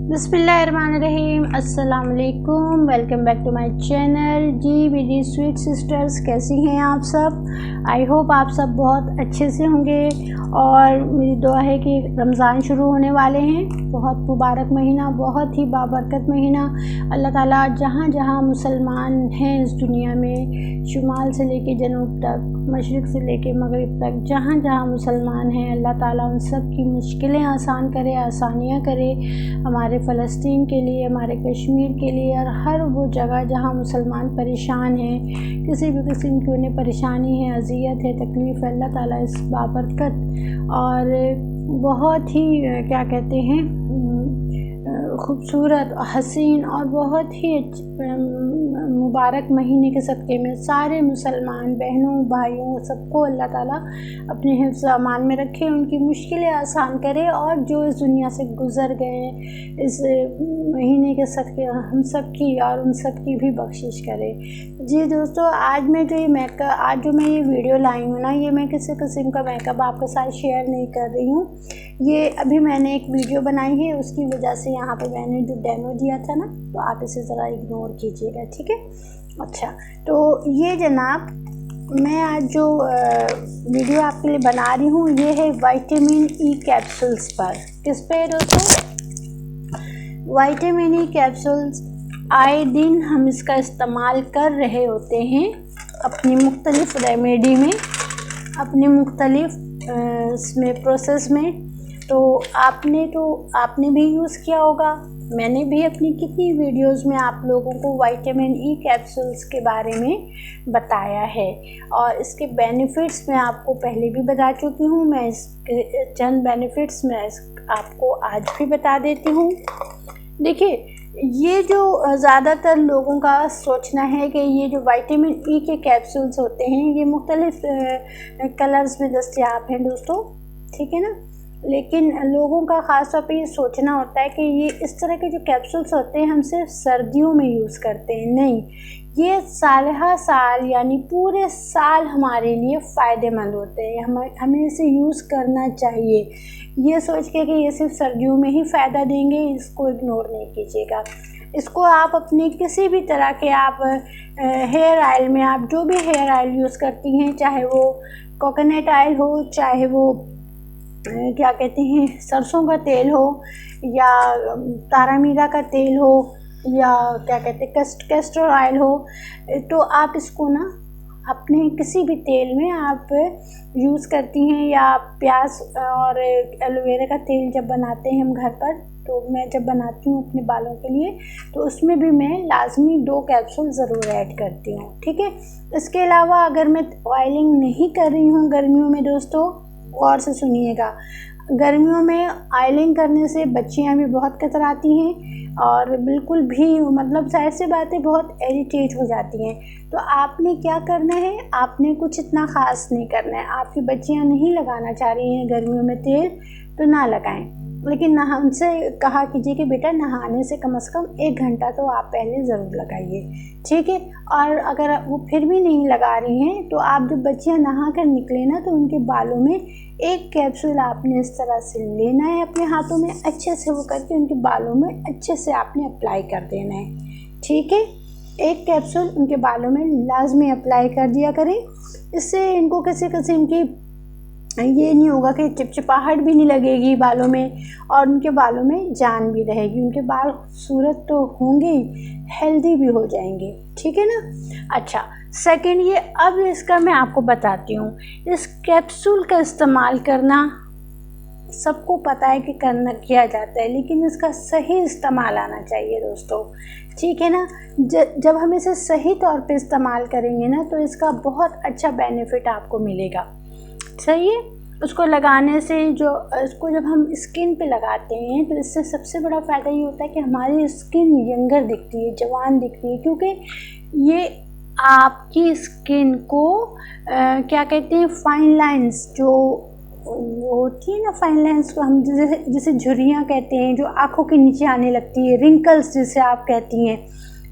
बिस्मिल्लाहिर्रहमानिर्रहीम। अस्सलाम वालेकुम। Welcome back to my channel. जी मेरी स्वीट सिस्टर्स, कैसी हैं आप सब? आई होप आप सब बहुत अच्छे से होंगे और मेरी दुआ है कि रमज़ान शुरू होने वाले हैं। बहुत मुबारक महीना, बहुत ही बाबरकत महीना। अल्लाह ताला जहाँ जहाँ मुसलमान हैं इस दुनिया में, शुमाल से लेके जनूब तक, मशरिक़ से लेके मगरिब तक, जहाँ जहाँ मुसलमान हैं, अल्लाह ताला उन सब की मुश्किलें आसान करे, आसानियाँ करे। हमारे फ़लस्तीन के लिए, हमारे कश्मीर के लिए और हर वो जगह जहाँ मुसलमान परेशान हैं, किसी भी किस्म की उन्हें परेशानी है, अज़ियत है, तकलीफ़ है, अल्लाह ताला इस बाबरकत और बहुत ही क्या कहते हैं खूबसूरत, हसीन और बहुत ही मुबारक महीने के सदक़े में सारे मुसलमान बहनों भाइयों सबको अल्लाह ताला अपने हिफ्ज़ अमान में रखे, उनकी मुश्किलें आसान करे और जो इस दुनिया से गुज़र गए इस महीने के सदक़े हम सब की और उन सब की भी बख्शिश करे। जी दोस्तों, आज मैं जो मैं ये वीडियो लाई हूँ ना, ये मैं किसी किस्म का मेकअप आपके साथ शेयर नहीं कर रही हूँ। ये अभी मैंने एक वीडियो बनाई है, उसकी वजह से यहाँ पे मैंने जो डेमो दिया था ना, तो आप इसे ज़रा इग्नोर कीजिएगा, ठीक है? अच्छा, तो ये जनाब मैं आज जो वीडियो आपके लिए बना रही हूँ, ये है विटामिन ई कैप्सूल्स पर। किस पे दोस्तों? Vitamin E capsules. आए दिन हम इसका इस्तेमाल कर रहे होते हैं अपनी मुख्तलिफ़ रेमेडी में, अपनी मुख्तलिफ़ इसमें प्रोसेस में। तो आपने भी यूज़ किया होगा। मैंने भी अपनी कितनी वीडियोस में आप लोगों को विटामिन ई कैप्सूल्स के बारे में बताया है और इसके बेनिफिट्स मैं आपको पहले भी बता चुकी हूँ। मैं इसके चंद बेनिफिट्स मैं आपको आज भी बता देती हूँ। देखिए, ये जो ज़्यादातर लोगों का सोचना है कि ये जो विटामिन ई के कैप्सूल्स होते हैं, ये मुख्तलिफ़ कलर्स में दस्तयाब हैं दोस्तों, ठीक है ना? लेकिन लोगों का ख़ास तौर पे ये सोचना होता है कि ये इस तरह के जो कैप्सूल्स होते हैं हम सिर्फ सर्दियों में यूज़ करते हैं। नहीं, ये साल यानी पूरे साल हमारे लिए फ़ायदेमंद होते हैं। हमें इसे यूज़ करना चाहिए। ये सोच के कि ये सिर्फ सर्दियों में ही फ़ायदा देंगे, इसको इग्नोर नहीं कीजिएगा। इसको आप अपने किसी भी तरह के आप हेयर ऑयल में, आप जो भी हेयर ऑयल यूज़ करती हैं, चाहे वो कोकोनट ऑयल हो, चाहे वो क्या कहते हैं सरसों का तेल हो, या तारामीरा का तेल हो, या क्या कहते हैं कैस्टर ऑयल हो, तो आप इसको ना अपने किसी भी तेल में आप यूज़ करती हैं। या प्याज और एलोवेरा का तेल जब बनाते हैं हम घर पर, तो मैं जब बनाती हूँ अपने बालों के लिए, तो उसमें भी मैं लाजमी 2 कैप्सूल ज़रूर ऐड करती हूँ, ठीक है? इसके अलावा अगर मैं ऑयलिंग नहीं कर रही हूँ गर्मियों में दोस्तों, गौर से सुनिएगा, गर्मियों में ऑयलिंग करने से बच्चियां भी बहुत कतराती हैं और बिल्कुल भी मतलब जाहिर सी बात है बहुत इरिटेट हो जाती हैं। तो आपने क्या करना है, आपने कुछ इतना ख़ास नहीं करना है। आपकी बच्चियां नहीं लगाना चाह रही हैं गर्मियों में तेल, तो ना लगाएं, लेकिन उनसे कहा कीजिए कि बेटा नहाने से कम 1 घंटा तो आप पहले ज़रूर लगाइए, ठीक है? और अगर वो फिर भी नहीं लगा रही हैं, तो आप जब बच्चियां नहा कर निकले ना, तो उनके बालों में 1 कैप्सूल आपने इस तरह से लेना है अपने हाथों में, अच्छे से वो करके उनके बालों में अच्छे से आपने अप्लाई कर देना है, ठीक है? 1 कैप्सूल उनके बालों में लाजमी अप्लाई कर दिया करें। इससे इनको किसी किस्म की ये नहीं होगा कि चिपचिपाहट भी नहीं लगेगी बालों में और उनके बालों में जान भी रहेगी। उनके बाल खूबसूरत तो होंगे, हेल्दी भी हो जाएंगे, ठीक है ना? अच्छा, सेकंड ये अब इसका मैं आपको बताती हूँ। इस कैप्सूल का इस्तेमाल करना सबको पता है कि किया जाता है, लेकिन इसका सही इस्तेमाल आना चाहिए दोस्तों, ठीक है ना? जब हम इसे सही तौर पे इस्तेमाल करेंगे ना, तो इसका बहुत अच्छा बेनिफिट आपको मिलेगा, सही है? उसको लगाने से इसको जब हम स्किन पे लगाते हैं, तो इससे सबसे बड़ा फ़ायदा ये होता है कि हमारी स्किन यंगर दिखती है, जवान दिखती है, क्योंकि ये आपकी स्किन को क्या कहते हैं, फाइन लाइंस जो वो होती है ना, फाइन लाइंस को हम जिसे झुर्रियाँ कहते हैं, जो आँखों के नीचे आने लगती है, रिंकल्स जिसे आप कहती हैं,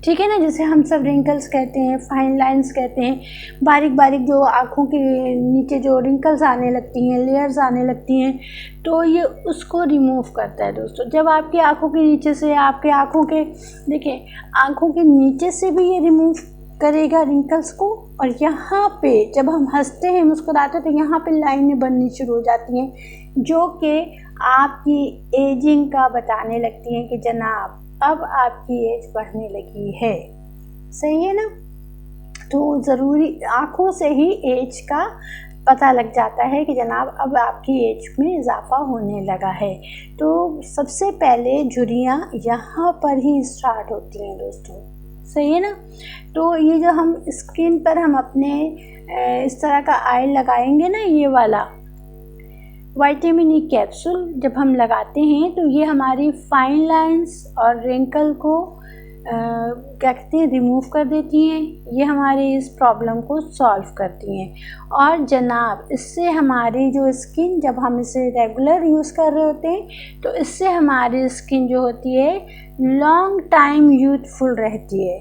ठीक है ना, जिसे हम सब रिंकल्स कहते हैं, फाइन लाइंस कहते हैं, बारीक बारीक जो आँखों के नीचे जो रिंकल्स आने लगती हैं, लेयर्स आने लगती हैं, तो ये उसको रिमूव करता है दोस्तों। जब आपकी आँखों के नीचे से, आपके आँखों के, देखिए आँखों के नीचे से भी ये रिमूव करेगा रिंकल्स को, और यहाँ पे जब हम हंसते हैं, मुस्कुराते हैं, तो यहाँ पे लाइनें बननी शुरू हो जाती हैं, जो कि आपकी एजिंग का बताने लगती हैं कि जनाब अब आपकी एज बढ़ने लगी है। सही है ना। तो ज़रूरी आँखों से ही एज का पता लग जाता है कि जनाब अब आपकी एज में इजाफ़ा होने लगा है। तो सबसे पहले झुर्रियाँ यहाँ पर ही स्टार्ट होती हैं दोस्तों। सही है ना। तो ये जो हम स्किन पर हम अपने इस तरह का ऑयल लगाएंगे ना, ये वाला विटामिन ई कैप्सूल जब हम लगाते हैं, तो ये हमारी फाइन लाइंस और रिंकल को क्या कहते हैं, रिमूव कर देती हैं। ये हमारे इस प्रॉब्लम को सॉल्व करती हैं। और जनाब इससे हमारी जो स्किन, जब हम इसे रेगुलर यूज़ कर रहे होते हैं, तो इससे हमारी स्किन जो होती है लॉन्ग टाइम यूथफुल रहती है।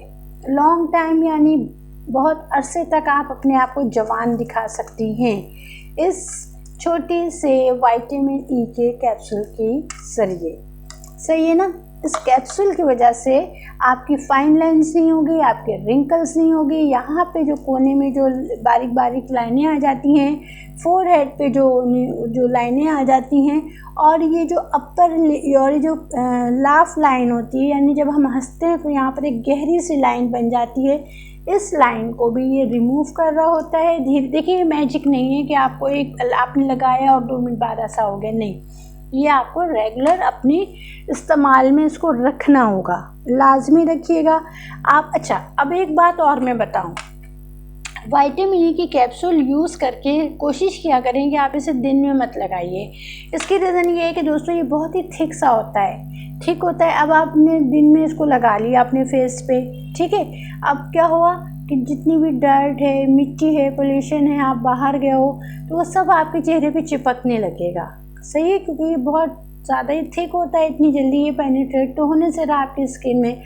लॉन्ग टाइम यानी बहुत अरसे तक आप अपने आप को जवान दिखा सकती हैं इस छोटी से विटामिन ई के कैप्सूल के ज़रिए। सही है ना। इस कैप्सूल की वजह से आपकी फाइन लाइंस नहीं होगी, आपके रिंकल्स नहीं होगी, यहाँ पे जो कोने में जो बारीक बारीक लाइनें आ जाती हैं, फोरहेड पे जो लाइनें आ जाती हैं, और ये जो अपर और जो लाफ लाइन होती है, यानी जब हम हंसते हैं तो यहाँ पर एक गहरी सी लाइन बन जाती है, इस लाइन को भी ये रिमूव कर रहा होता है धीरे। देखिए ये मैजिक नहीं है कि आपको आपने लगाया और 2 मिनट बाद ऐसा हो गया, नहीं, ये आपको रेगुलर अपने इस्तेमाल में इसको रखना होगा, लाजमी रखिएगा आप। अच्छा, अब एक बात और मैं बताऊं, विटामिन ई की कैप्सूल यूज़ करके कोशिश किया करें कि आप इसे दिन में मत लगाइए। इसकी रीज़न ये है कि दोस्तों ये बहुत ही थिक सा होता है, ठीक होता है। अब आपने दिन में इसको लगा लिया अपने फेस पे, ठीक है, अब क्या हुआ कि जितनी भी डर्ट है, मिट्टी है, पोल्यूशन है, आप बाहर गए हो, तो वो सब आपके चेहरे पे चिपकने लगेगा। सही है, क्योंकि ये बहुत ज़्यादा ही थिक होता है, इतनी जल्दी ये पेनिट्रेट तो होने से रहा आपकी स्किन में,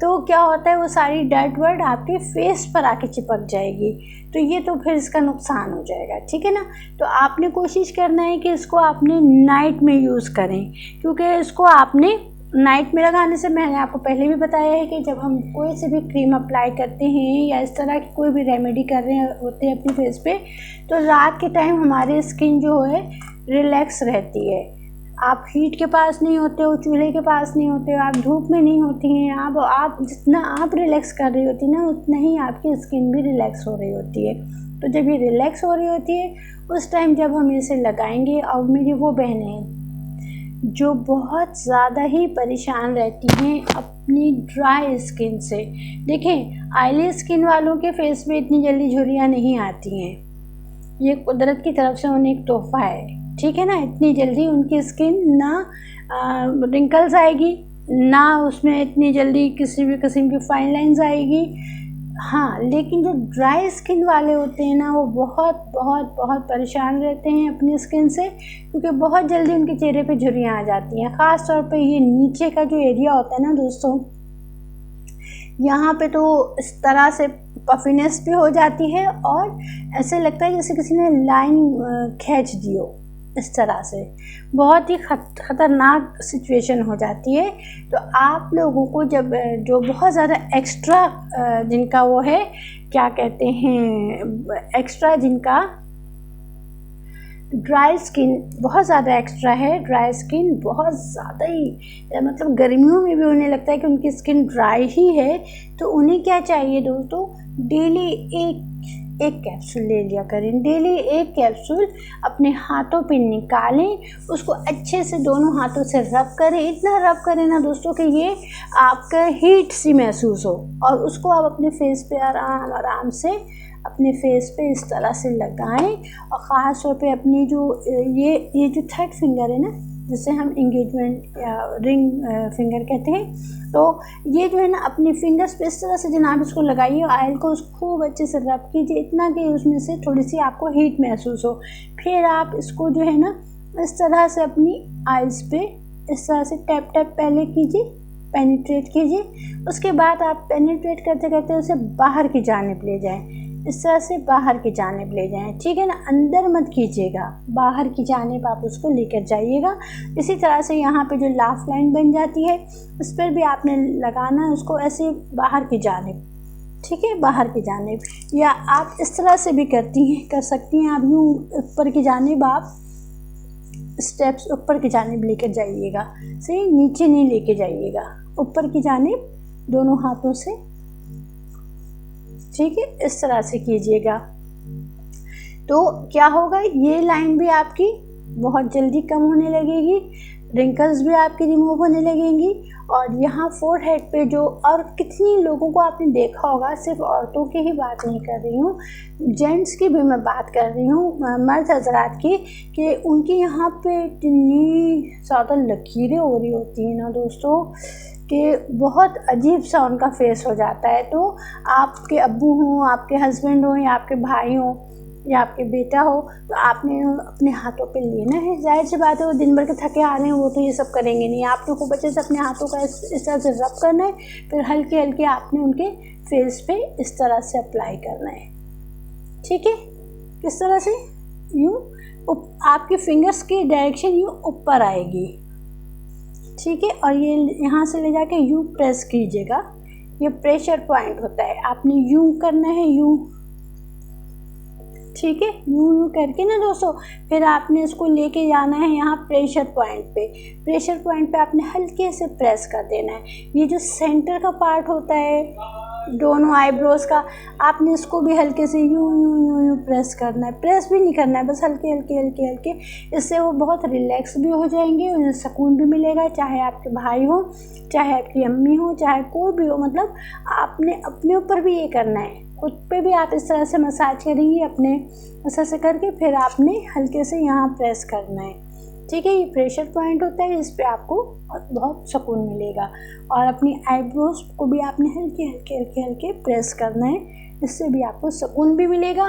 तो क्या होता है वो सारी डर्ट वर्ड आपके फेस पर आके चिपक जाएगी, तो ये तो फिर इसका नुकसान हो जाएगा। ठीक है ना। तो आपने कोशिश करना है कि इसको आपने नाइट में यूज़ करें, क्योंकि इसको आपने नाइट में लगाने से, मैंने आपको पहले भी बताया है कि जब हम कोई से भी क्रीम अप्लाई करते हैं या इस तरह की कोई भी रेमेडी कर रहे होते हैं अपने फेस पे, तो रात के टाइम हमारी स्किन जो है रिलैक्स रहती है। आप हीट के पास नहीं होते हो, चूल्हे के पास नहीं होते हो, आप धूप में नहीं होती हैं, आप जितना आप रिलैक्स कर रही होती ना, उतना ही आपकी स्किन भी रिलैक्स हो रही होती है। तो जब ये रिलैक्स हो रही होती है उस टाइम जब हम इसे लगाएंगे, और मेरी वो बहनें हैं जो बहुत ज़्यादा ही परेशान रहती हैं अपनी ड्राई स्किन से, देखें ऑयली स्किन वालों के फेस में इतनी जल्दी झुर्रियाँ नहीं आती हैं, ये कुदरत की तरफ से उन्हें एक तोहफा है। ठीक है ना। इतनी जल्दी उनकी स्किन ना रिंकल्स आएगी, ना उसमें इतनी जल्दी किसी भी किस्म की फाइन लाइंस आएगी। हाँ, लेकिन जो ड्राई स्किन वाले होते हैं ना, वो बहुत बहुत बहुत परेशान रहते हैं अपनी स्किन से, क्योंकि बहुत जल्दी उनके चेहरे पे झुर्रियाँ आ जाती हैं। ख़ास तौर पे ये नीचे का जो एरिया होता है ना दोस्तों, यहाँ पे तो इस तरह से पफिनेस भी हो जाती है, और ऐसे लगता है जैसे किसी ने लाइन खींच दी हो, इस तरह से बहुत ही ख़तरनाक सिचुएशन हो जाती है। तो आप लोगों को जब जो बहुत ज़्यादा एक्स्ट्रा जिनका वो है, क्या कहते हैं, एक्स्ट्रा जिनका ड्राई स्किन बहुत ज़्यादा एक्स्ट्रा है, ड्राई स्किन बहुत ज़्यादा ही, मतलब गर्मियों में भी उन्हें लगता है कि उनकी स्किन ड्राई ही है, तो उन्हें क्या चाहिए दोस्तों, डेली एक कैप्सूल ले लिया करें। डेली एक कैप्सूल अपने हाथों पे निकालें, उसको अच्छे से दोनों हाथों से रब करें, इतना रब करें ना दोस्तों कि ये आपका हीट सी महसूस हो, और उसको आप अपने फेस पे आराम से अपने फेस पे इस तरह से लगाएं। और ख़ास तौर पे अपनी जो ये जो थर्ड फिंगर है ना, जिसे हम इंगेजमेंट या रिंग फिंगर कहते हैं, तो ये जो है ना अपनी फिंगर्स पे इस तरह से जनाब इसको लगाइए, ऑयल को खूब अच्छे से रब कीजिए, इतना कि उसमें से थोड़ी सी आपको हीट महसूस हो। फिर आप इसको जो है ना इस तरह से अपनी आइज़ पे इस तरह से टैप टैप पहले कीजिए, पेनिट्रेट कीजिए। उसके बाद आप पेनिट्रेट करते करते उसे बाहर की जानिब ले जाएं, इस तरह से बाहर की जानिब ले जाएं, ठीक है ना। अंदर मत कीजिएगा, बाहर की जानिब आप उसको लेकर जाइएगा। इसी तरह से यहाँ पे जो लाफ लाइन बन जाती है उस पर भी आपने लगाना है उसको ऐसे बाहर की जानिब, ठीक है, बाहर की जानिब। या आप इस तरह से भी कर सकती हैं। आप यूँ ऊपर की जानिब आप स्टेप्स ऊपर की जानिब लेकर जाइएगा, सही, नीचे नहीं लेके जाइएगा, ऊपर की जानिब दोनों हाथों से, ठीक है, इस तरह से कीजिएगा। तो क्या होगा, ये लाइन भी आपकी बहुत जल्दी कम होने लगेगी, रिंकल्स भी आपकी रिमूव होने लगेंगी। और यहाँ फोरहेड पे जो, और कितनी लोगों को आपने देखा होगा, सिर्फ औरतों की ही बात नहीं कर रही हूँ, जेंट्स की भी मैं बात कर रही हूँ, मर्द हजरात की, कि उनकी यहाँ पे इतनी ज़्यादा लकीरें हो रही होती हैं ना दोस्तों, कि बहुत अजीब सा उनका फेस हो जाता है। तो आपके अब्बू हों, आपके हस्बैंड हों, या आपके भाई हों, या आपके बेटा हो, तो आपने अपने हाथों पे लेना है। जाहिर सी बात है वो दिन भर के थके आ रहे हैं, वो तो ये सब करेंगे नहीं। आपने खूब अच्छे से अपने हाथों का इस तरह से रब करना है, फिर हल्के हल्के आपने उनके फेस पे इस तरह से अप्लाई करना है, ठीक है। किस तरह से, यूँ आपकी फिंगर्स की डायरेक्शन यूँ ऊपर आएगी, ठीक है। और ये यहाँ से ले जाके यूँ प्रेस कीजिएगा, ये प्रेशर पॉइंट होता है, आपने यूँ करना है, यूँ, ठीक है, यूँ करके ना दोस्तों, फिर आपने इसको लेके जाना है यहाँ प्रेशर पॉइंट पे। प्रेशर पॉइंट पे आपने हल्के से प्रेस कर देना है। ये जो सेंटर का पार्ट होता है दोनों आईब्रोज का, आपने इसको भी हल्के से यूँ यूँ यूँ यूँ प्रेस करना है। प्रेस भी नहीं करना है, बस हल्के हल्के हल्के हल्के। इससे वो बहुत रिलैक्स भी हो जाएंगे, उन्हें सुकून भी मिलेगा। चाहे आपके भाई हो, चाहे आपकी अम्मी हो, चाहे कोई भी हो, मतलब आपने अपने ऊपर भी ये करना है, खुद पे भी आप इस तरह से मसाज करेंगे अपने ऐसा से करके, फिर आपने हल्के से यहाँ प्रेस करना है, ठीक है। ये प्रेशर पॉइंट होता है, इस पे आपको बहुत सुकून मिलेगा। और अपनी आईब्रोज को भी आपने हल्के हल्के हल्के हल्के प्रेस करना है, इससे भी आपको सुकून भी मिलेगा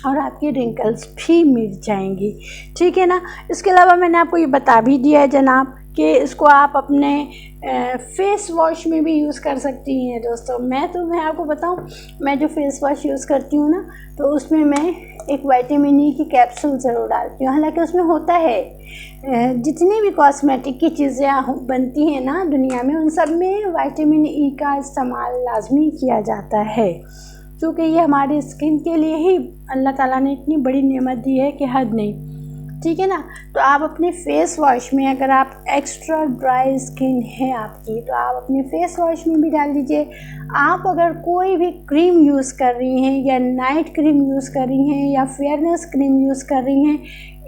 और आपकी रिंकल्स भी मिट जाएंगी, ठीक है ना। इसके अलावा मैंने आपको ये बता भी दिया है जनाब कि इसको आप अपने फेस वॉश में भी यूज़ कर सकती हैं दोस्तों। मैं आपको बताऊं, मैं जो फेस वॉश यूज़ करती हूँ ना, तो उसमें मैं एक विटामिन ई की कैप्सूल ज़रूर डालती हूँ। हालांकि उसमें होता है, जितनी भी कॉस्मेटिक की चीज़ें बनती हैं ना दुनिया में, उन सब में विटामिन ई का इस्तेमाल लाजमी किया जाता है, क्योंकि ये हमारी स्किन के लिए ही अल्लाह ताला ने इतनी बड़ी नेमत दी है कि हद नहीं, ठीक है ना। तो आप अपने फेस वॉश में, अगर आप एक्स्ट्रा ड्राई स्किन है आपकी, तो आप अपने फेस वॉश में भी डाल दीजिए। आप अगर कोई भी क्रीम यूज़ कर रही हैं, या नाइट क्रीम यूज़ कर रही हैं, या फेयरनेस क्रीम यूज़ कर रही हैं,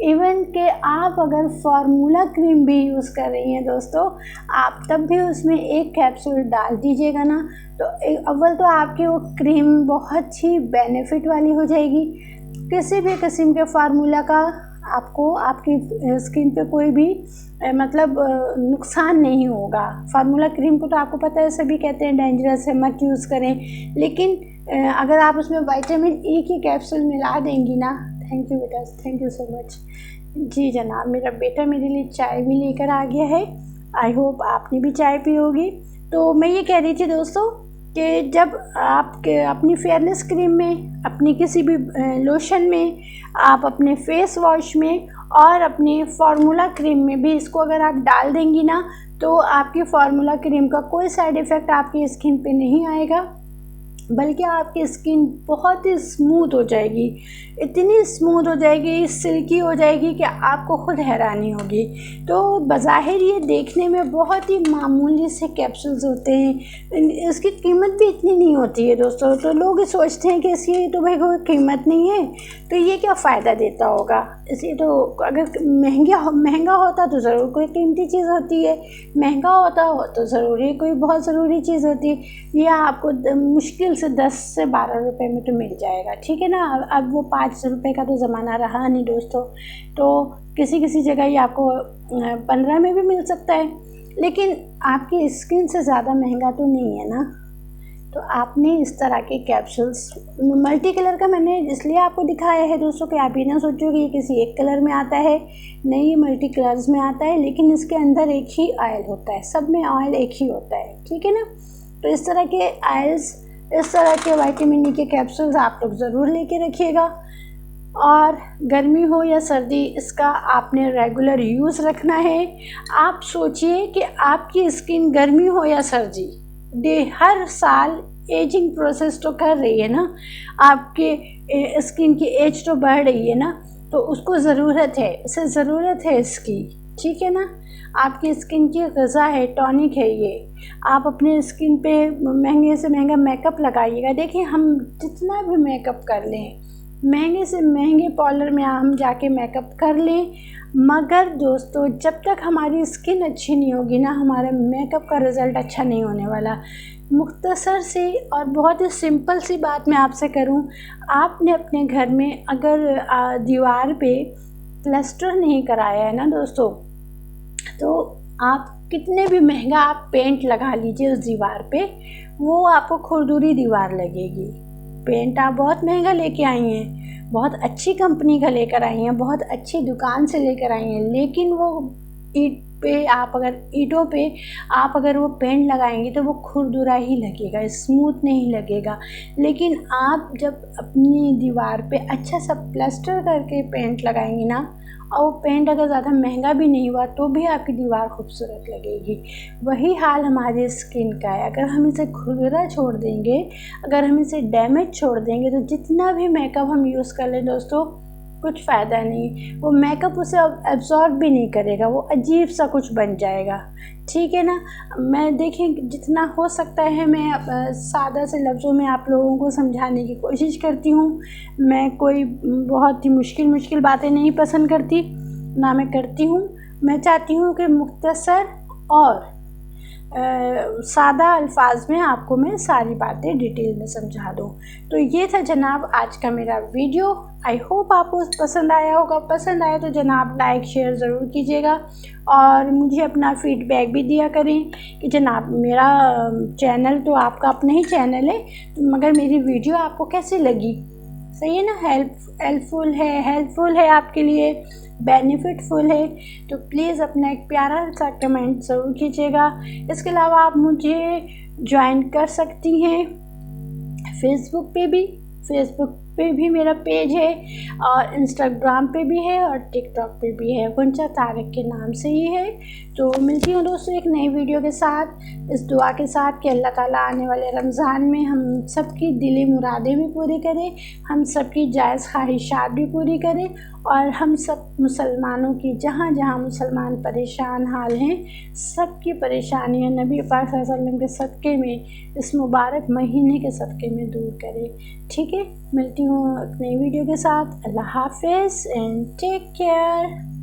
इवन कि आप अगर फार्मूला क्रीम भी यूज़ कर रही हैं दोस्तों, आप तब भी उसमें एक कैप्सूल डाल दीजिएगा ना, तो अव्वल तो आपकी वो क्रीम बहुत ही बेनिफिट वाली हो जाएगी। किसी भी किस्म के फार्मूला का आपको आपकी स्किन पे कोई भी मतलब नुकसान नहीं होगा। फार्मूला क्रीम को तो आपको पता है सभी कहते हैं डेंजरस है, मत यूज़ करें, लेकिन अगर आप उसमें विटामिन ई की कैप्सूल मिला देंगी ना, थैंक यू बेटा, थैंक यू सो मच। जी जनाब, मेरा बेटा मेरे लिए चाय भी लेकर आ गया है, आई होप आपने भी चाय पी होगी। तो मैं ये कह रही थी दोस्तों कि जब आपके अपनी फेयरनेस क्रीम में, अपनी किसी भी लोशन में, आप अपने फेस वॉश में और अपने फार्मूला क्रीम में भी इसको अगर आप डाल देंगी ना, तो आपकी फार्मूला क्रीम का कोई साइड इफ़ेक्ट आपकी स्किन पे नहीं आएगा, बल्कि आपकी स्किन बहुत ही स्मूथ हो जाएगी, इतनी स्मूथ हो जाएगी, सिल्की हो जाएगी कि आपको खुद हैरानी होगी। तो बज़ाहिर ये देखने में बहुत ही मामूली से कैप्सूल्स होते हैं, इसकी कीमत भी इतनी नहीं होती है दोस्तों। तो लोग सोचते हैं कि इसकी तो भाई कोई कीमत नहीं है, तो ये क्या फ़ायदा देता होगा, इसे तो अगर महंगा होता तो ज़रूर कोई कीमती चीज़ होती है, महंगा होता हो तो ज़रूरी कोई बहुत ज़रूरी चीज़ होती है। ये आपको मुश्किल से 10 से 12 रुपए में तो मिल जाएगा, ठीक है ना। अब वो 5 रुपए का तो ज़माना रहा नहीं दोस्तों, तो किसी जगह ये आपको 15 में भी मिल सकता है, लेकिन आपकी स्किन से ज़्यादा महंगा तो नहीं है ना। तो आपने इस तरह के कैप्सूल्स, मल्टी कलर का मैंने इसलिए आपको दिखाया है दोस्तों कि आप ये ना सोचो कि ये किसी एक कलर में आता है, नहीं, ये मल्टी कलर्स में आता है, लेकिन इसके अंदर एक ही ऑयल होता है, सब में ऑयल एक ही होता है, ठीक है ना। तो इस तरह के ऑयल्स, इस तरह के विटामिन ई के कैप्सूल्स आप लोग ज़रूर लेके रखिएगा। और गर्मी हो या सर्दी, इसका आपने रेगुलर यूज़ रखना है। आप सोचिए कि आपकी स्किन गर्मी हो या सर्दी, हर साल एजिंग प्रोसेस तो कर रही है ना, आपके स्किन की एज तो बढ़ रही है ना, तो उसको ज़रूरत है, इसे ज़रूरत है इसकी, ठीक है ना। आपकी स्किन की ग़िज़ा है, टॉनिक है ये। आप अपने स्किन पे महंगे से महंगा मेकअप लगाइएगा। देखिए, हम जितना भी मेकअप कर लें, महंगे से महंगे पार्लर में हम जाके मेकअप कर लें, मगर दोस्तों जब तक हमारी स्किन अच्छी नहीं होगी ना, हमारे मेकअप का रिज़ल्ट अच्छा नहीं होने वाला। मुख्तसर सी और बहुत ही सिंपल सी बात मैं आपसे करूं, आपने अपने घर में अगर दीवार पे प्लास्टर नहीं कराया है ना दोस्तों, तो आप कितने भी महंगा आप पेंट लगा लीजिए उस दीवार पे, वो आपको खुरदुरी दीवार लगेगी। पेंट आप बहुत महंगा लेके आई हैं, बहुत अच्छी कंपनी का लेकर आई हैं, बहुत अच्छी दुकान से लेकर आई हैं, लेकिन वो ईंट पे आप अगर ईंटों पे आप अगर वो पेंट लगाएंगे तो वो खुरदुरा ही लगेगा, स्मूथ नहीं लगेगा। लेकिन आप जब अपनी दीवार पे अच्छा सा प्लास्टर करके पेंट लगाएंगी ना, और वो पेंट अगर ज़्यादा महंगा भी नहीं हुआ तो भी आपकी दीवार खूबसूरत लगेगी। वही हाल हमारी स्किन का है। अगर हम इसे खुरदुरा छोड़ देंगे, अगर हम इसे डैमेज छोड़ देंगे, तो जितना भी मेकअप हम यूज़ कर लें दोस्तों, कुछ फ़ायदा नहीं। वो मेकअप उसे एब्जॉर्ब भी नहीं करेगा, वो अजीब सा कुछ बन जाएगा, ठीक है ना। मैं देखें जितना हो सकता है मैं सादा से लफ्ज़ों में आप लोगों को समझाने की कोशिश करती हूँ। मैं कोई बहुत ही मुश्किल बातें नहीं पसंद करती, ना मैं करती हूँ। मैं चाहती हूँ कि मुख्तसर और सादा अल्फाज में आपको मैं सारी बातें डिटेल में समझा दूँ। तो ये था जनाब आज का मेरा वीडियो। आई होप आपको पसंद आया होगा। पसंद आया तो जनाब लाइक शेयर ज़रूर कीजिएगा और मुझे अपना फीडबैक भी दिया करें कि जनाब मेरा चैनल तो आपका अपना ही चैनल है, तो मगर मेरी वीडियो आपको कैसी लगी। सही है ना, हेल्पफुल है आपके लिए, बेनिफिटफुल है। तो प्लीज़ अपना एक प्यारा सा कमेंट ज़रूर कीजिएगा। इसके अलावा आप मुझे ज्वाइन कर सकती हैं फेसबुक पे भी मेरा पेज है, और इंस्टाग्राम पे भी है, और टिकटॉक पे भी है, गुंजा तारिक के नाम से ही है। तो मिलती हूँ दोस्तों एक नई वीडियो के साथ, इस दुआ के साथ कि अल्लाह ताला आने वाले रमज़ान में हम सबकी दिली मुरादें भी पूरी करें, हम सबकी जायज़ ख्वाहिशात भी पूरी करें, और हम सब मुसलमानों की जहाँ जहाँ मुसलमान परेशान हाल हैं, सबकी परेशानियाँ नबी पाक सल्लल्लाहु अलैहि वसल्लम के सदक़े में, इस मुबारक महीने के सदक़े में दूर करें। ठीक है, मिलती हूँ एक नई वीडियो के साथ। अल्लाह हाफ़िज़ एंड टेक केयर।